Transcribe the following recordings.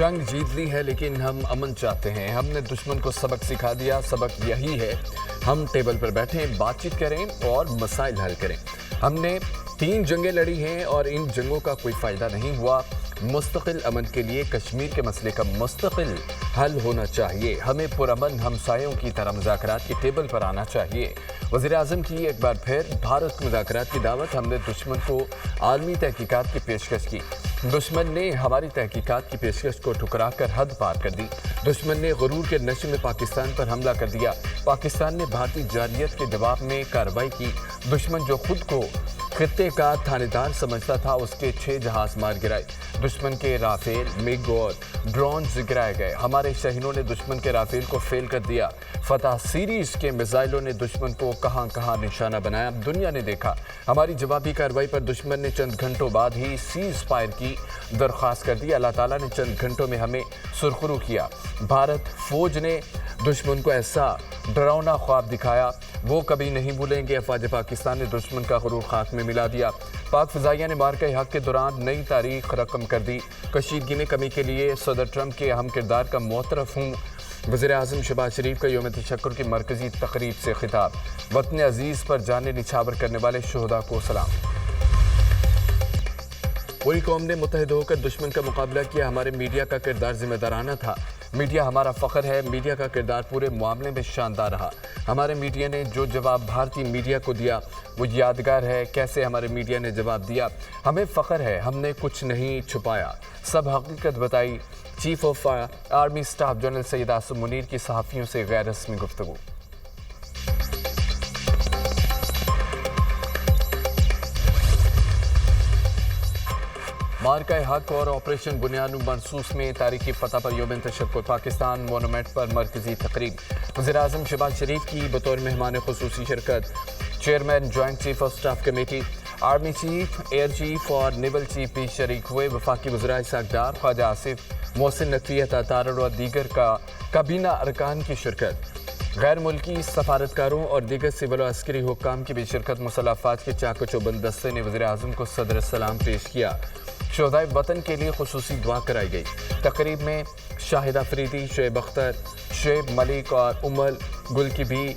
जंग जीत ली है लेकिन हम अमन चाहते हैं। हमने दुश्मन को सबक सिखा दिया, सबक यही है हम टेबल पर बैठें, बातचीत करें और मसाइल हल करें। हमने 3 जंगें लड़ी हैं और इन जंगों का कोई फ़ायदा नहीं हुआ। मुस्तकिल अमन के लिए कश्मीर के मसले का मुस्तकिल हल होना चाहिए। हमें पुरअमन हमसायों की तरह मुज़ाकरात की टेबल पर आना चाहिए। वज़ीर-ए-आज़म की एक बार फिर भारत को मुज़ाकरात की दावत। हमने दुश्मन को आलमी तहकीकात की पेशकश की। दुश्मन ने हमारी तहकीकात की पेशकश को ठुकरा कर हद पार कर दी। दुश्मन ने गुरूर के नशे में पाकिस्तान पर हमला कर दिया। पाकिस्तान ने भारतीय जारियत के जवाब में कार्रवाई की। दुश्मन जो खुद को खित्ते का थानेदार समझता था, उसके 6 जहाज मार गिराए। दुश्मन के राफेल, मिग और ड्रोन्स गिराए गए। हमारे शहीनों ने दुश्मन के राफेल को फेल कर दिया। फतह सीरीज के मिसाइलों ने दुश्मन को कहां कहां निशाना बनाया, दुनिया ने देखा। हमारी जवाबी कार्रवाई पर दुश्मन ने चंद घंटों बाद ही सीज फायर की दरख्वास्त कर दी। अल्लाह ताला ने चंद घंटों में हमें सुरखरू किया। भारत फौज ने दुश्मन को ऐसा डरावना ख्वाब दिखाया, वो कभी नहीं भूलेंगे। अफवाज पाकिस्तान ने दुश्मन का गुरूर खाक में मिला दिया। पाक फ़िज़ाइया ने मार्के हक के दौरान नई तारीख रकम कर दी। कशीदगी में कमी के लिए सदर ट्रंप के अहम किरदार का मोतरफ हूँ। वज़ीर-ए-आज़म शहबाज शरीफ का यौम तशक्कुर की मरकज़ी तकरीब से खिताब। वतन अज़ीज़ पर जाने निछावर करने वाले शोहदा को सलाम। पूरी कौम ने मुत्तहिद होकर दुश्मन का मुकाबला किया। हमारे मीडिया का किरदार जिम्मेदाराना था। मीडिया हमारा फ़ख्र है। मीडिया का किरदार पूरे मामले में शानदार रहा। हमारे मीडिया ने जो जवाब भारतीय मीडिया को दिया वो यादगार है। कैसे हमारे मीडिया ने जवाब दिया, हमें फ़ख्र है। हमने कुछ नहीं छुपाया, सब हकीकत बताई। Chief of army staff general Syed Asim Munir की सहाफ़ियों से गैर रस्मी गुफ्तगू। मार्का हक और ऑपरेशन बुनियाद मनसूस में तारीखी फतह पर यौम तशक्कुर। पाकिस्तान मोनूमेंट पर मरकजी तकरीब। वज़ीर-ए-आज़म शहबाज शरीफ की बतौर मेहमान खुसूसी शिरकत। Chairman joint chief of staff committee, army chief, air chief और नेवल चीफ भी शरीक हुए। वफाकी वज़ीर इसहाक़ डार, ख्वाजा आसिफ, मोहसिन नकवी अता और दीगर का काबीना अरकान की शिरकत। गैर मुल्की सफारतकारों और दीगर सिविल और अस्करी हुक्काम की भी शिरकत। मुसल्लह अफ़वाज के चाक चौबंद दस्ते ने वज़ीर-ए-आज़म को सदर सलाम पेश किया। शोहदाए वतन के लिए खुसूसी दुआ कराई गई। तकरीब में शाहिद अफरीदी, शुएब अख्तर, शुएब मलिक और उमल गुल की भी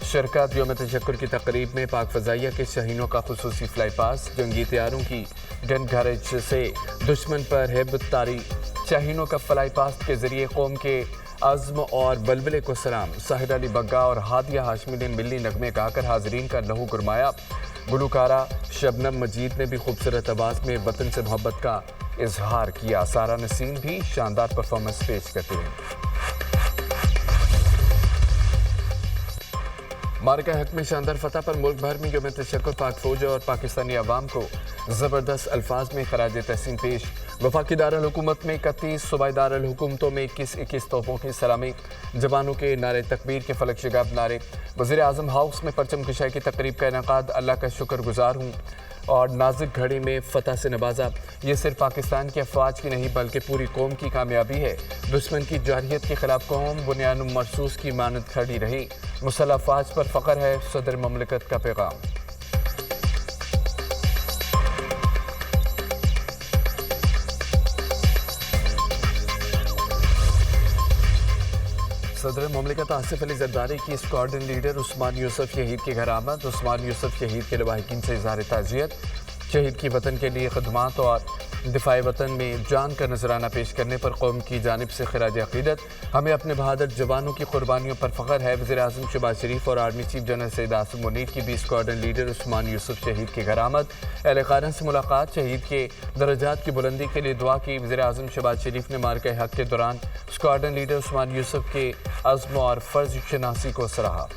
शिरकत। यौम तशक्कुर की तकरीब में पाक फ़ज़ाइया के शहीनों का खुसूसी फ्लाई पास। जंगी तैयारों की गन गैरेज से दुश्मन पर हेबत तारी। शहीनों का फ्लाई पास के ज़रिए कौम के अज़्म और बलबले को सलाम। साहिर अली बग्गा और हादिया हाशमी ने मिली नगमे गाकर हाज़रीन का लहू गुरमाया। गुलकारा शबनम मजीद ने भी खूबसूरत आवाज़ में वतन से मोहब्बत का इजहार किया। सारा नसीम भी शानदार परफॉर्मेंस पेश करती रही। मार्का हक में शानदार फतह पर मुल्क भर में यौम तशक्कुर पाक फौज और पाकिस्तानी अवाम को ज़बरदस्त अल्फाज में खराज तहसीन पेश। वफाकी दारुल हुकूमत में 31, सूबाई दारुल हुकूमतों में 21 तोपों की सलामी। जवानों के नारे तकबीर के फलक शगाब नारे। वज़ीर-ए-आज़म हाउस में परचम कशाई की तकरीब का इनेकाद। अल्लाह का शुक्रगुजार हूँ और नाजुक घड़ी में फतह से नवाजा। ये सिर्फ पाकिस्तान की अफवाज की नहीं बल्कि पूरी कौम की कामयाबी है। दुश्मन की जारहियत के खिलाफ कौम बुनियाद मरसूस की मानद खड़ी रही। मुसल्लह अफवाज पर फ़ख्र है, सदर ममलिकत का पैगाम। सदर ममलिकत आसिफ अली जरदारी की स्क्वाड्रन लीडर उस्मान यूसुफ शहीद के घर आमद। उस्मान यूसुफ शहीद के लवाहिकीन से इज़हार ताज़ियत। शहीद की वतन के लिए खदमात और दिफाए वतन में जान का नजराना पेश करने पर कौम की जानिब से खिराज अक़ीदत। हमें अपने बहादुर जवानों की कुर्बानियों पर फ़ख्र है। वज़ीर-ए-आज़म शहबाज शरीफ और army chief general Syed Asim Munir की भी स्क्वाड्रन लीडर उस्मान यूसुफ शहीद के घर आमद। अहल-ए-क़ारन से मुलाकात। शहीद के दर्जात की बुलंदी के लिए दुआ की। वज़ीर-ए-आज़म शहबाज शरीफ ने मार्के हक के दौरान स्क्वाड्रन लीडर उस्मान यूसुफ के अज़्म और फ़र्ज़ शनासी को सराहा।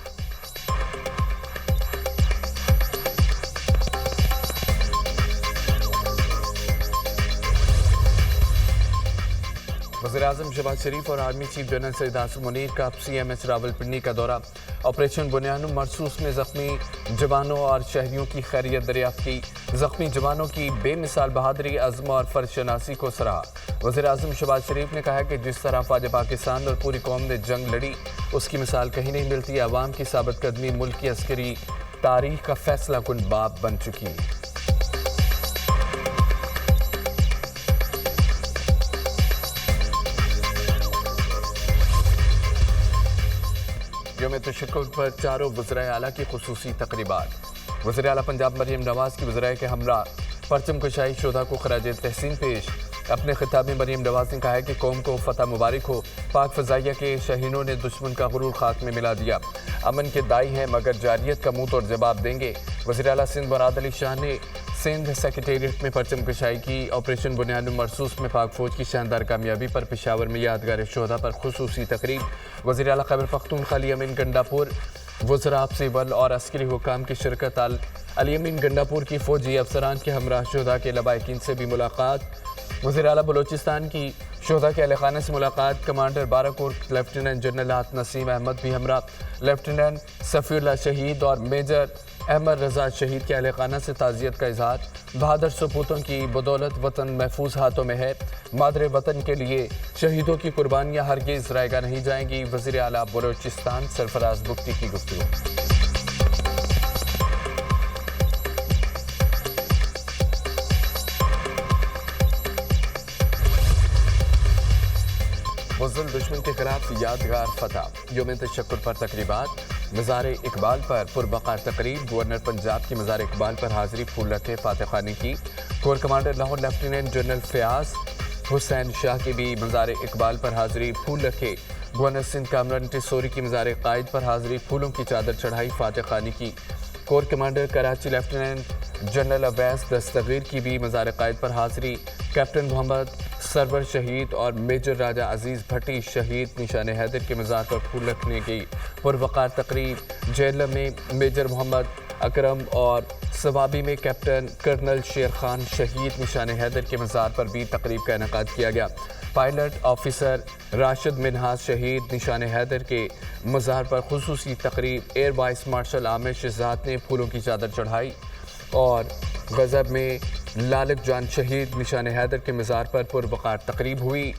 वज़ीर-ए-आज़म शहबाज शरीफ और army chief general Syed Asim Munir का CMS रावलपिंडी का दौरा। ऑपरेशन बुनियाद मरसूस में ज़ख्मी जवानों और शहरियों की खैरियत दरियाफ्त की। ज़ख्मी जवानों की बेमिसाल बहादुरी, अज़्म और फ़र्ज़ शनासी को सराहा। वज़ीर-ए-आज़म शहबाज शरीफ ने कहा कि जिस तरह फ़ौज पाकिस्तान और पूरी कौम ने जंग लड़ी उसकी मिसाल कहीं नहीं मिलती। अवाम की साबित कदमी मुल्क की अस्करी तारीख का फैसला कुन बाब बन चुकी है। یوم تشکر پر چاروں وزرائے اعلیٰ کی خصوصی تقریبات۔ وزیر اعلیٰ پنجاب مریم نواز کی وزراء کے ہمراہ پرچم کشائی شہداء کو خراج تحسین پیش۔ اپنے خطاب میں مریم نواز نے کہا ہے کہ قوم کو فتح مبارک ہو، پاک فضائیہ کے شاہینوں نے دشمن کا غرور خاک میں ملا دیا، امن کے دائی ہیں مگر جارحیت کا منہ توڑ جواب دیں گے۔ وزیر اعلیٰ سندھ مراد علی شاہ نے سندھ سیکریٹریٹ میں پرچم کشائی کی۔ آپریشن بنیاد مرصوص میں پاک فوج کی شاندار کامیابی پر پشاور میں یادگار شہداء پر خصوصی تقریب۔ وزیر اعلیٰ خیبر پختونخوا علی امین گنڈاپور، وزراء سول اور عسکری حکام کی شرکت۔ علی امین گنڈاپور کی فوجی افسران کے ہمراہ شہداء کے لبائقین سے بھی ملاقات۔ وزیر اعلیٰ بلوچستان کی شہداء کے اہل خانہ سے ملاقات۔ کمانڈر 12 کور لیفٹیننٹ جنرل نسیم احمد بھی ہمراہ۔ لیفٹیننٹ صفی اللہ شہید اور میجر احمد رضا شہید کے اہل خانہ سے تعزیت کا اظہار۔ بہادر سپوتوں کی بدولت وطن محفوظ ہاتھوں میں ہے، مادر وطن کے لیے شہیدوں کی قربانیاں ہرگز ضائع نہیں جائیں گی۔ وزیر اعلیٰ بلوچستان سرفراز بگٹی کی گفتگو۔ مزل دشمن کے خلاف یادگار فتح۔ یوم تشکر پر تقریبات۔ مزار اقبال پر پربقار تقریب۔ گورنر پنجاب کی مزار اقبال پر حاضری پھول رکھے فاتح خوانی کی۔ Corps commander Lahore lieutenant general Fayyaz Hussain Shah کی بھی مزار اقبال پر حاضری پھول رکھے۔ گورنر سندھ کامران ٹیسوری کی مزار قائد پر حاضری پھولوں کی چادر چڑھائی فاتح خوانی کی۔ Corps commander Karachi lieutenant general Awais Dastagir کی بھی مزار قائد پر حاضری۔ کیپٹن محمد سرور شہید اور میجر راجہ عزیز بھٹی شہید نشان حیدر کے مزار پر پھول رکھنے کی پروقار تقریب۔ جیلم میں میجر محمد اکرم اور سوابی میں کیپٹن کرنل شیر خان شہید نشان حیدر کے مزار پر بھی تقریب کا انعقاد کیا گیا۔ پائلٹ آفیسر راشد منہاس شہید نشان حیدر کے مزار پر خصوصی تقریب۔ ایئر وائس مارشل عامر شہزاد نے پھولوں کی چادر چڑھائی اور غزب میں لالک جان شہید نشان حیدر کے مزار پر پروقار تقریب ہوئی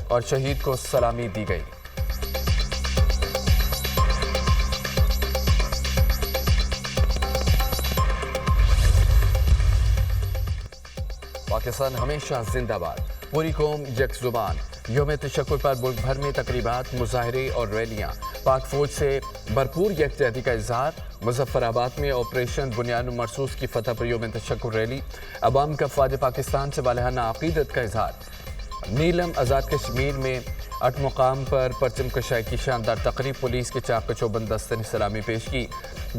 اور شہید کو سلامی دی گئی۔ پاکستان ہمیشہ زندہ باد، پوری قوم یک زبان۔ یوم تشکر پر ملک بھر میں تقریبات، مظاہرے اور ریلیاں۔ پاک فوج سے بھرپور یکجہتی کا اظہار۔ مظفر آباد میں آپریشن بنیاد مرصوص کی فتح پر یوم تشکر ریلی۔ عوام کا افواج پاکستان سے والہانہ عقیدت کا اظہار۔ نیلم آزاد کشمیر میں 8 مقام پر پرچم کشائی کی شاندار تقریب۔ پولیس کے چاق چوبند دستے نے سلامی پیش کی۔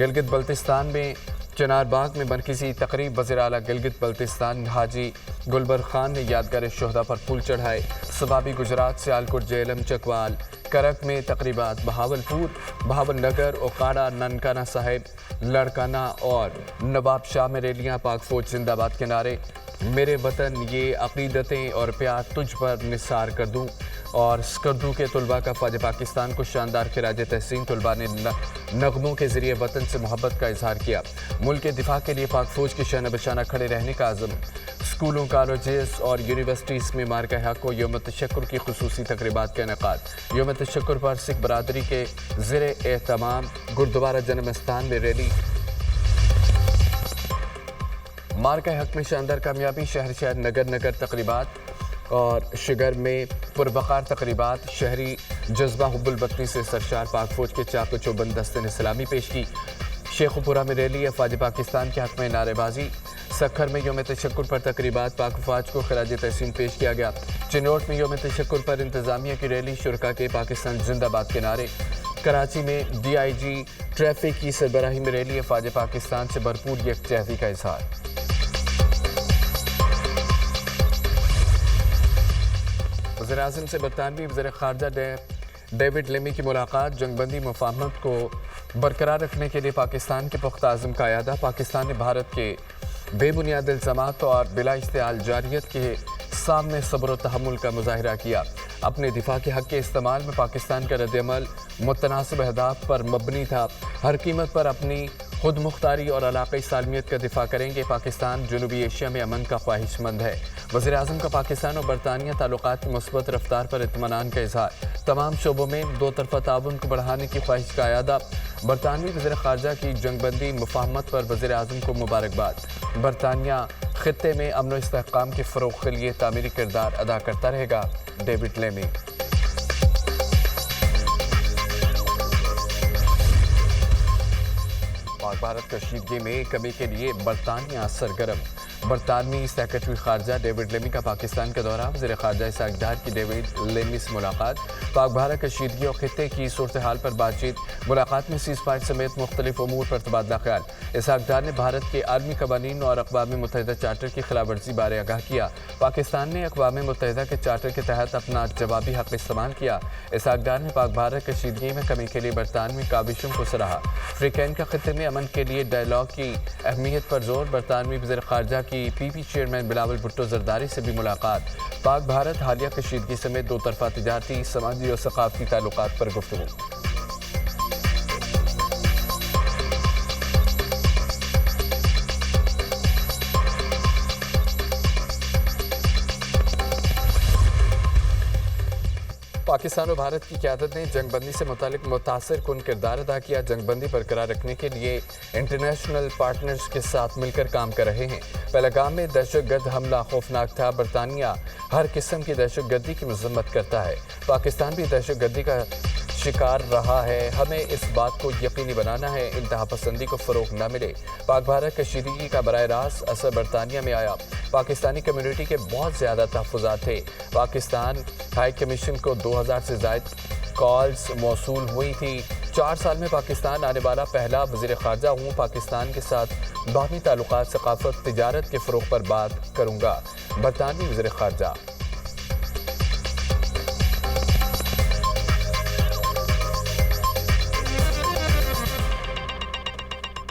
گلگت بلتستان میں چنار باغ میں مرکزی تقریب۔ وزیر اعلیٰ گلگت بلتستان حاجی گلبر خان نے یادگار شہداء پر پھول چڑھائے۔ سوابی گجرات سیالکوٹ جہلم چکوال کرک میں تقریبات۔ بہاول نگر اوکاڑا ننکانہ صاحب لڑکانہ اور نواب شاہ میں ریلیاں۔ پاک فوج زندہ باد کے نعرے۔ میرے وطن یہ عقیدتیں اور پیار تجھ پر نثار کر دوں اور سکردو کے طلباء کا فوج پاکستان کو شاندار خراج تحسین۔ طلباء نے نغموں کے ذریعے وطن سے محبت کا اظہار کیا۔ ملک کے دفاع کے لیے پاک فوج کے شانہ بشانہ کھڑے رہنے کا عزم۔ اسکولوں، کالجز اور یونیورسٹیز میں مارکہ حق و یوم تشکر کی خصوصی تقریبات کا انعقاد۔ یوم تشکر پر سکھ برادری کے زیر اہتمام گردوارہ جنم استھان میں ریلی۔ مارکہ حق میں شاندار کامیابی۔ شہر شہر نگر نگر تقریبات اور شگر میں پروقار تقریبات۔ شہری جذبہ حب الوطنی سے سرشار۔ پاک فوج کے چاق و چوبند دستے نے سلامی پیش کی۔ شیخ پورہ میں ریلی۔ افواج پاکستان کے حق میں نعرے بازی۔ سکھر میں یوم تشکر پر تقریبات۔ پاک افواج کو خراج تحسین پیش کیا گیا۔ چنوٹ میں یوم تشکر پر انتظامیہ کی ریلی۔ شرکا کے پاکستان زندہ باد کے نعرے۔ کراچی میں ڈی آئی جی ٹریفک کی سربراہی میں ریلی۔ افواج پاکستان سے بھرپور یکجہتی کا اظہار۔ وزیر اعظم سے برطانوی وزیر خارجہ ڈیوڈ لیمی کی ملاقات۔ جنگ بندی مفاہمت کو برقرار رکھنے کے لیے پاکستان کے پختہ عزم کا اعادہ۔ پاکستان نے بھارت کے بے بنیاد الزامات اور بلا اشتعال جارحیت کے سامنے صبر و تحمل کا مظاہرہ کیا۔ اپنے دفاع کے حق کے استعمال میں پاکستان کا رد عمل متناسب اہداف پر مبنی تھا۔ ہر قیمت پر اپنی خود مختاری اور علاقائی سالمیت کا دفاع کریں گے۔ پاکستان جنوبی ایشیا میں امن کا خواہش مند ہے۔ وزیر اعظم کا پاکستان اور برطانیہ تعلقات کی مثبت رفتار پر اطمینان کا اظہار۔ تمام شعبوں میں دو طرفہ تعاون کو بڑھانے کی خواہش کا اعادہ۔ برطانوی وزیر خارجہ کی جنگ بندی مفاہمت پر وزیر اعظم کو مبارکباد۔ برطانیہ خطے میں امن و استحکام کے فروغ کے لیے تعمیری کردار ادا کرتا رہے گا۔ ڈیوڈ لیمی۔ पाक भारत कशीदगी में कमी के लिए बरतानिया सरगर्म। बरतानवी सेक्रेटरी खारजा डेविड लेमी का पाकिस्तान का दौरा। वज़ीर खारजा इसहाक डार की डेविड लेमी से मुलाकात। पाक भारत कशीदगी और खित्ते की सूरत हाल पर बातचीत। मुलाकात में सीज फायर समेत मुख्तलिफ उमूर पर तबादला ख्याल। इसहाक डार ने भारत के आलमी कवानीन और अक़वाम मुत्तहिदा चार्टर की खिलाफ वर्जी बारे आगाह किया। पाकिस्तान ने अक़वाम मुत्तहिदा के चार्टर के तहत अपना जवाबी हक़ इस्तेमाल किया। इसहाक डार ने पाक भारत कशीदगी में कमी के लिए बरतानवी काविशों को सराहा। अफ्रीकैन का खित्ते में अमन के लिए डायलॉग की अहमियत पर जोर। बरतानवी वज़ीर खारजा की पीपी चेयरमैन बिलावल भुट्टो जरदारी से भी मुलाकात। पाक भारत हालिया कशीदगी समेत दो तरफा तिजारती, समाजी और सकाफती ताल्लुकात पर गुफ्तगू। पाकिस्तान और भारत की क़यादत ने जंगबंदी से मुतालिक मुतासिर कुन किरदार अदा किया। जंगबंदी बरकरार रखने के लिए इंटरनेशनल पार्टनर्स के साथ मिलकर काम कर रहे हैं। पहलगाम में दहशतगर्द हमला खौफनाक था। बरतानिया हर किस्म की दहशतगर्दी की मजम्मत करता है। पाकिस्तान भी दहशतगर्दी का शिकार रहा है। हमें इस बात को यकीनी बनाना है इंतहा पसंदी को फ़रोग़ न मिले। पाक भारत कशीदगी का बराह रास्त असर बरतानिया में आया। पाकिस्तानी कम्युनिटी के बहुत ज़्यादा तहफ़्फ़ुज़ात थे। पाकिस्तान हाई कमीशन को 2000 से ज़ायद कॉल्स मौसूल हुई थी। 4 साल में पाकिस्तान आने वाला पहला वज़ीर ख़ारजा हूँ। पाकिस्तान के साथ बाहमी ताल्लुकात, सक़ाफ़त, तिजारत के फ़रोग़ पर बात करूँगा। बरतानवी वज़ीर ख़ारजा।